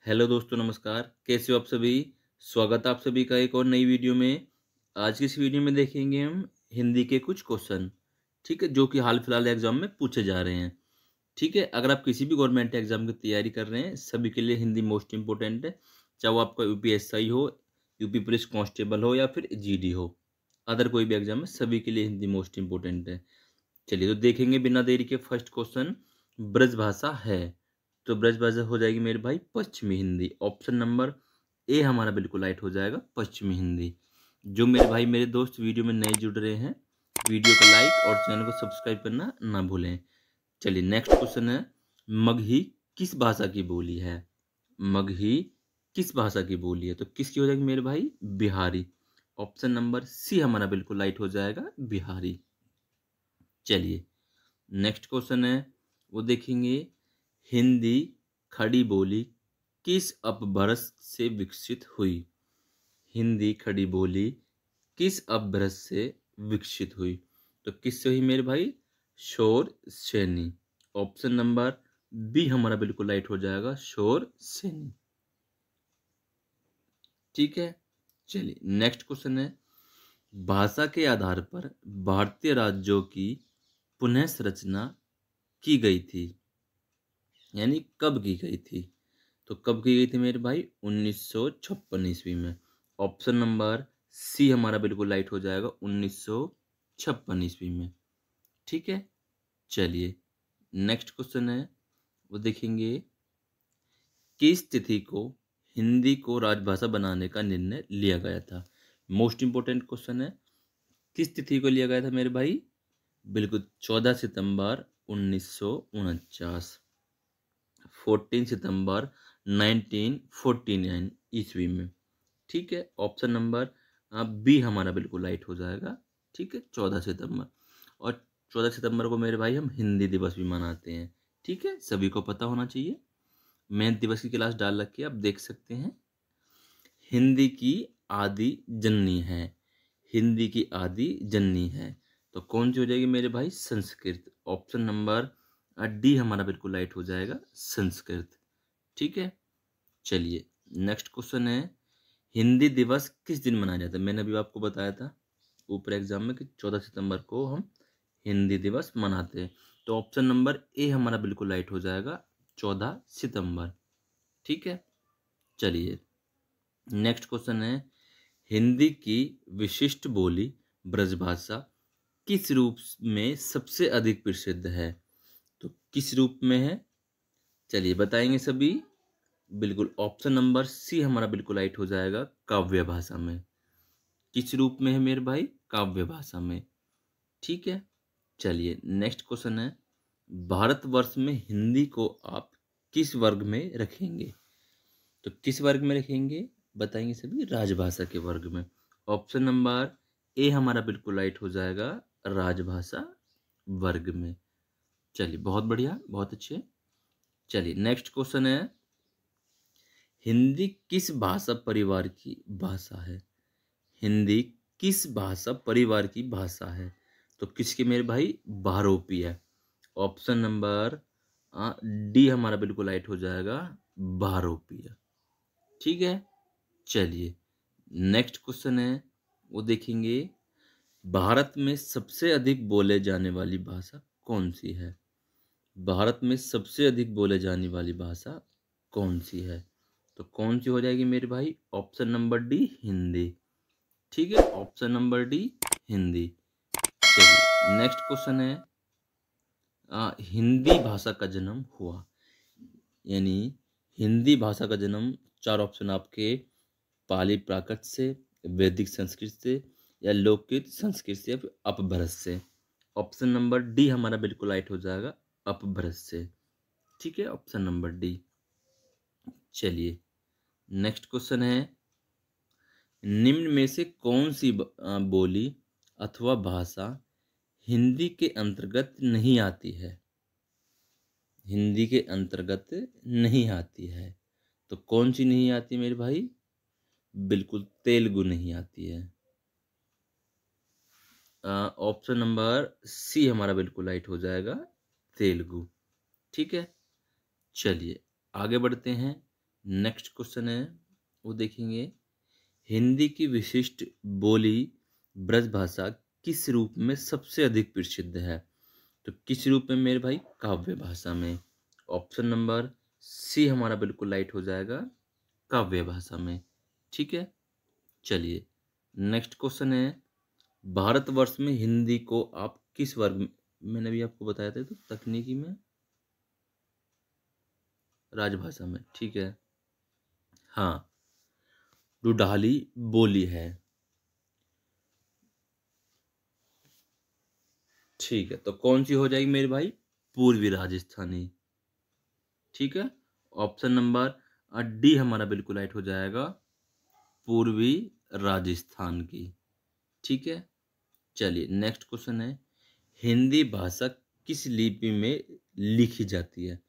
Hello दोस्तों, नमस्कार। कैसे हो आप सभी? स्वागत है आप सभी का एक और नई वीडियो में। आज की इस वीडियो में देखेंगे हम हिंदी के कुछ क्वेश्चन, ठीक है, जो कि हाल फिलहाल एग्जाम में पूछे जा रहे हैं। ठीक है, अगर आप किसी भी गवर्नमेंट एग्जाम की तैयारी कर रहे हैं, सभी के लिए हिंदी मोस्ट इंपॉर्टेंट है। चाहे वो आपका यूपीएसआई हो, यूपी पुलिस कांस्टेबल हो या फिर जीडी हो, अदर कोई भी एग्जाम है, सभी के लिए हिंदी मोस्ट इंपॉर्टेंट है। चलिए तो देखेंगे बिना देरी के फर्स्ट क्वेश्चन। ब्रजभाषा है तो ब्रजभाषा हो जाएगी मेरे भाई पश्चिमी हिंदी। ऑप्शन नंबर ए हमारा बिल्कुल राइट हो जाएगा, पश्चिमी हिंदी। जो मेरे भाई मेरे दोस्त वीडियो में नए जुड़ रहे हैं, वीडियो को लाइक और चैनल को सब्सक्राइब करना ना भूलें। चलिए नेक्स्ट क्वेश्चन है, मगही किस भाषा की बोली है? मगही किस भाषा की बोली है? तो किसकी हो जाएगी मेरे भाई? बिहारी। ऑप्शन नंबर सी हमारा बिल्कुल राइट हो जाएगा, बिहारी। चलिए नेक्स्ट क्वेश्चन है, वो देखेंगे, हिंदी खड़ी बोली किस अपभ्रंश से विकसित हुई? हिंदी खड़ी बोली किस अपभ्रंश से विकसित हुई? तो किससे हुई मेरे भाई? शोर सैनी। ऑप्शन नंबर बी हमारा बिल्कुल राइट हो जाएगा, शोर सैनी। ठीक है, चलिए नेक्स्ट क्वेश्चन है, भाषा के आधार पर भारतीय राज्यों की पुनः संरचना की गई थी, यानी कब की गई थी? तो कब की गई थी मेरे भाई? 1956 ईस्वी में। ऑप्शन नंबर सी हमारा बिल्कुल राइट हो जाएगा, 1956 ईस्वी में। ठीक है, चलिए नेक्स्ट क्वेश्चन है, वो देखेंगे, किस तिथि को हिंदी को राजभाषा बनाने का निर्णय लिया गया था? मोस्ट इंपोर्टेंट क्वेश्चन है, किस तिथि को लिया गया था मेरे भाई? बिल्कुल 14 सितंबर 1949, 14 सितंबर 1949 ईस्वी में। ठीक है, ऑप्शन नंबर बी हमारा बिल्कुल राइट हो जाएगा। ठीक है, 14 सितंबर। और 14 सितंबर को मेरे भाई हम हिंदी दिवस भी मनाते हैं। ठीक है, सभी को पता होना चाहिए। मैथ दिवस की क्लास डाल रखी है, आप देख सकते हैं। हिंदी की आदि जननी है, हिंदी की आदि जननी है, तो कौन सी हो जाएगी मेरे भाई? संस्कृत। ऑप्शन नंबर डी हमारा बिल्कुल राइट हो जाएगा, संस्कृत। ठीक है, चलिए नेक्स्ट क्वेश्चन है, हिंदी दिवस किस दिन मनाया जाता है? मैंने अभी आपको बताया था ऊपर एग्जाम में कि 14 सितंबर को हम हिंदी दिवस मनाते हैं। तो ऑप्शन नंबर ए हमारा बिल्कुल राइट हो जाएगा, 14 सितंबर। ठीक है, चलिए नेक्स्ट क्वेश्चन है, हिंदी की विशिष्ट बोली ब्रजभाषा किस रूप में सबसे अधिक प्रसिद्ध है? तो किस रूप में है? चलिए बताएंगे सभी। बिल्कुल ऑप्शन नंबर सी हमारा बिल्कुल राइट हो जाएगा, काव्य भाषा में। किस रूप में है मेरे भाई? काव्य भाषा में। ठीक है, चलिए नेक्स्ट क्वेश्चन है, भारतवर्ष में हिंदी को आप किस वर्ग में रखेंगे? तो किस वर्ग में रखेंगे? बताएंगे सभी, राजभाषा के वर्ग में। ऑप्शन नंबर ए हमारा बिल्कुल राइट हो जाएगा, राजभाषा वर्ग में। चलिए बहुत बढ़िया, बहुत अच्छे। चलिए नेक्स्ट क्वेश्चन है, हिंदी किस भाषा परिवार की भाषा है? हिंदी किस भाषा परिवार की भाषा है? तो किसके मेरे भाई? बहरूपी है। ऑप्शन नंबर डी हमारा बिल्कुल राइट हो जाएगा, बहरूपी है। ठीक है, चलिए नेक्स्ट क्वेश्चन है, वो देखेंगे, भारत में सबसे अधिक बोले जाने वाली भाषा कौन सी है? भारत में सबसे अधिक बोले जाने वाली भाषा कौन सी है? तो कौन सी हो जाएगी मेरे भाई? Option number D, Hindi. ठीक है, ऑप्शन नंबर डी, हिंदी। चलिए नेक्स्ट क्वेश्चन है, हिंदी भाषा का जन्म हुआ, यानी हिंदी भाषा का जन्म, चार ऑप्शन आपके, पाली प्राकृत से, वैदिक संस्कृत से, या लोककृत संस्कृत से, या फिर अपभ्रंश से। ऑप्शन नंबर डी हमारा बिल्कुल राइट हो जाएगा, अपभ्रंश से। ठीक है, ऑप्शन नंबर डी। चलिए नेक्स्ट क्वेश्चन है, निम्न में से कौन सी बोली अथवा भाषा हिंदी के अंतर्गत नहीं आती है? हिंदी के अंतर्गत नहीं आती है, तो कौन सी नहीं आती मेरे भाई? बिल्कुल तेलुगु नहीं आती है। ऑप्शन नंबर सी हमारा बिल्कुल राइट हो जाएगा, तेलुगु। ठीक है, चलिए आगे बढ़ते हैं, नेक्स्ट क्वेश्चन है, वो देखेंगे, हिंदी की विशिष्ट बोली ब्रजभाषा किस रूप में सबसे अधिक प्रसिद्ध है? तो किस रूप में मेरे भाई? काव्य भाषा में। ऑप्शन नंबर सी हमारा बिल्कुल राइट हो जाएगा, काव्य भाषा में। ठीक है, चलिए नेक्स्ट क्वेश्चन है, भारतवर्ष में हिंदी को आप किस वर्ग में, मैंने भी आपको बताया था तो तकनीकी में, राजभाषा में। ठीक है, हाँ, रुडाली बोली है। ठीक है, तो कौन सी हो जाएगी मेरे भाई? पूर्वी राजस्थानी। ठीक है, ऑप्शन नंबर डी हमारा बिल्कुल राइट हो जाएगा, पूर्वी राजस्थान की। ठीक है, चलिए नेक्स्ट क्वेश्चन है, हिंदी भाषा किस लिपि में लिखी जाती है?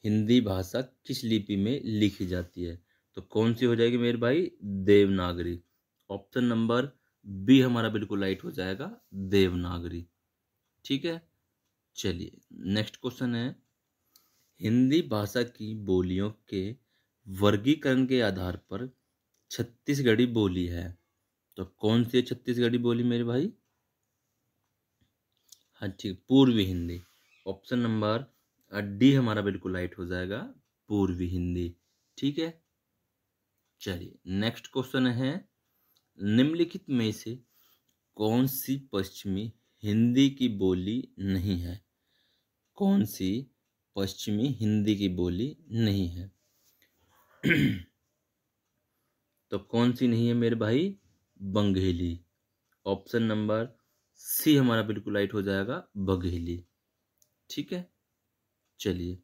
हिंदी भाषा किस लिपि में लिखी जाती है? तो कौन सी हो जाएगी मेरे भाई? देवनागरी। ऑप्शन नंबर बी हमारा बिल्कुल राइट हो जाएगा, देवनागरी। ठीक है, चलिए नेक्स्ट क्वेश्चन है, हिंदी भाषा की बोलियों के वर्गीकरण के आधार पर छत्तीसगढ़ी बोली है। तो कौन सी है छत्तीसगढ़ी बोली मेरे भाई? हाँ ठीक, पूर्वी हिंदी। ऑप्शन नंबर डी हमारा बिल्कुल राइट हो जाएगा, पूर्वी हिंदी। ठीक है, चलिए नेक्स्ट क्वेश्चन है, निम्नलिखित में से कौन सी पश्चिमी हिंदी की बोली नहीं है? कौन सी पश्चिमी हिंदी की बोली नहीं है? तो कौन सी नहीं है मेरे भाई? बंगेली। ऑप्शन नंबर सी हमारा बिल्कुल राइट हो जाएगा, बघेली। ठीक है, चलिए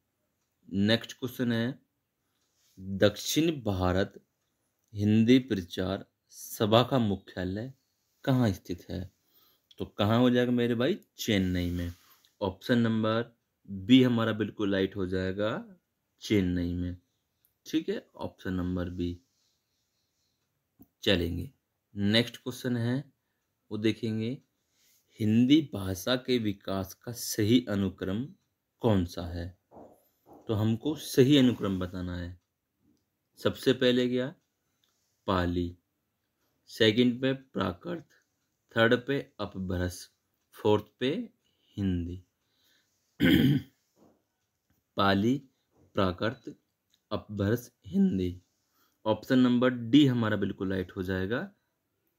नेक्स्ट क्वेश्चन है, दक्षिण भारत हिंदी प्रचार सभा का मुख्यालय कहाँ स्थित है? तो कहाँ हो जाएगा मेरे भाई? चेन्नई में। ऑप्शन नंबर बी हमारा बिल्कुल राइट हो जाएगा, चेन्नई में। ठीक है, ऑप्शन नंबर बी। चलेंगे नेक्स्ट क्वेश्चन है, वो देखेंगे, हिंदी भाषा के विकास का सही अनुक्रम कौन सा है? तो हमको सही अनुक्रम बताना है। सबसे पहले क्या? पाली, सेकंड पे प्राकृत, थर्ड पे अपभ्रंश, फोर्थ पे हिंदी। पाली, प्राकृत, अपभ्रंश, हिंदी। ऑप्शन नंबर डी हमारा बिल्कुल राइट हो जाएगा।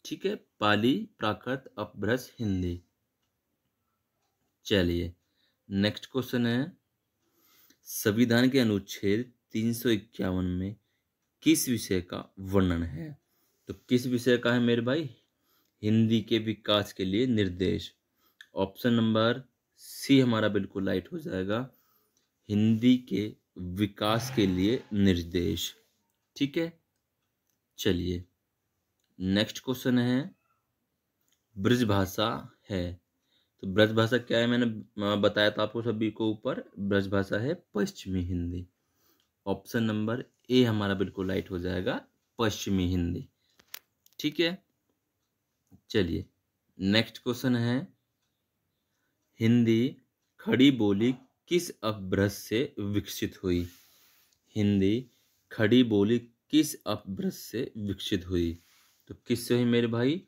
ठीक है, पाली, प्राकृत, अपभ्रंश, हिंदी। चलिए नेक्स्ट क्वेश्चन है, संविधान के अनुच्छेद 351 में किस विषय का वर्णन है? तो किस विषय का है मेरे भाई? हिंदी के विकास के लिए निर्देश। ऑप्शन नंबर सी हमारा बिल्कुल राइट हो जाएगा, हिंदी के विकास के लिए निर्देश। ठीक है, चलिए नेक्स्ट क्वेश्चन है, ब्रजभाषा है, तो ब्रजभाषा क्या है? मैंने बताया था आपको सभी को ऊपर, ब्रजभाषा है पश्चिमी हिंदी। ऑप्शन नंबर ए हमारा बिल्कुल राइट हो जाएगा, पश्चिमी हिंदी। ठीक है, चलिए नेक्स्ट क्वेश्चन है, हिंदी खड़ी बोली किस अपभ्रंश से विकसित हुई? हिंदी खड़ी बोली किस अपभ्रंश से विकसित हुई? तो किससे हुई मेरे भाई?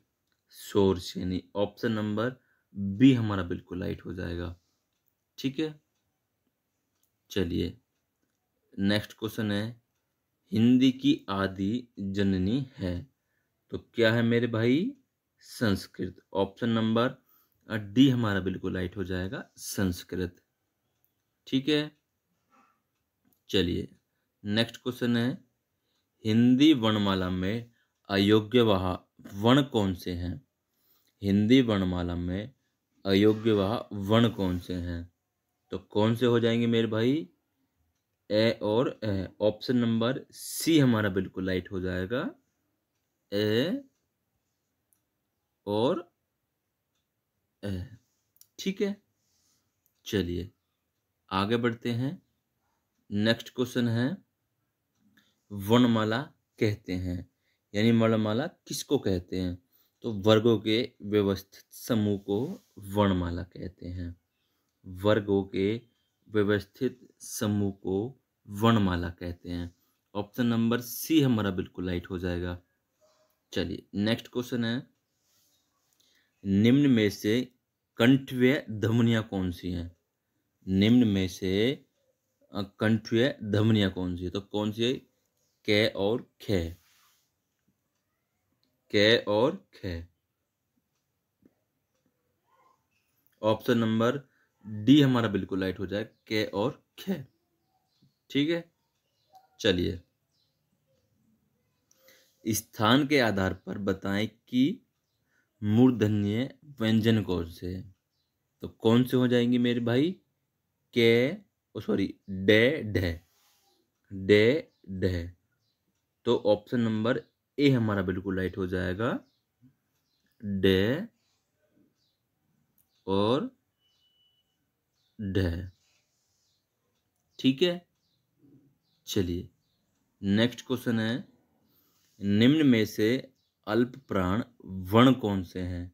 शोर से। नहीं, ऑप्शन नंबर बी हमारा बिल्कुल राइट हो जाएगा। ठीक है, चलिए नेक्स्ट क्वेश्चन है, हिंदी की आदि जननी है, तो क्या है मेरे भाई? संस्कृत। ऑप्शन नंबर डी हमारा बिल्कुल राइट हो जाएगा, संस्कृत। ठीक है, चलिए नेक्स्ट क्वेश्चन है, हिंदी वर्णमाला में अयोग्यवाह वर्ण कौन से हैं? हिंदी वर्णमाला में अयोग्यवाह वर्ण कौन से हैं? तो कौन से हो जाएंगे मेरे भाई? ए और ए। ऑप्शन नंबर सी हमारा बिल्कुल राइट हो जाएगा, ए और ए। ठीक है, चलिए आगे बढ़ते हैं। नेक्स्ट क्वेश्चन है, वर्णमाला कहते हैं, यानी वर्णमाला किसको कहते हैं? तो वर्गों के व्यवस्थित समूह को वर्णमाला कहते हैं। वर्गों के व्यवस्थित समूह को वर्णमाला कहते हैं। ऑप्शन नंबर सी हमारा बिल्कुल राइट हो जाएगा। चलिए नेक्स्ट क्वेश्चन है, निम्न में से कंठव्य ध्वनियाँ कौन सी हैं? निम्न में से कंठव्य ध्वनियाँ कौन सी है? तो कौन सी है? क और ख, क और ख। ऑप्शन नंबर डी हमारा बिल्कुल राइट हो जाए, क और ख। ठीक है, चलिए स्थान के आधार पर बताएं कि मूर्धन्य व्यंजन कौन से हैं? तो कौन से हो जाएंगे मेरे भाई? के, सॉरी, डे, ढ, डे, ढ। तो ऑप्शन नंबर ए हमारा बिल्कुल राइट हो जाएगा, डे और ढ। ठीक है, चलिए नेक्स्ट क्वेश्चन है, निम्न में से अल्प प्राण वर्ण कौन से हैं?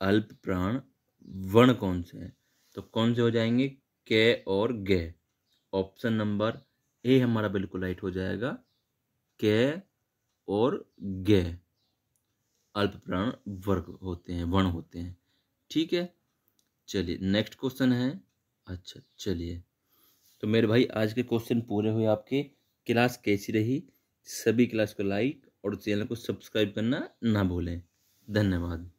अल्प प्राण वर्ण कौन से हैं? तो कौन से हो जाएंगे? के और गे। ऑप्शन नंबर ए हमारा बिल्कुल राइट हो जाएगा, के और गे अल्प प्राण वर्ग होते हैं, वर्ण होते हैं। ठीक है, चलिए नेक्स्ट क्वेश्चन है। अच्छा चलिए, तो मेरे भाई आज के क्वेश्चन पूरे हुए आपके। क्लास कैसी रही? सभी क्लास को लाइक और चैनल को सब्सक्राइब करना ना भूलें। धन्यवाद।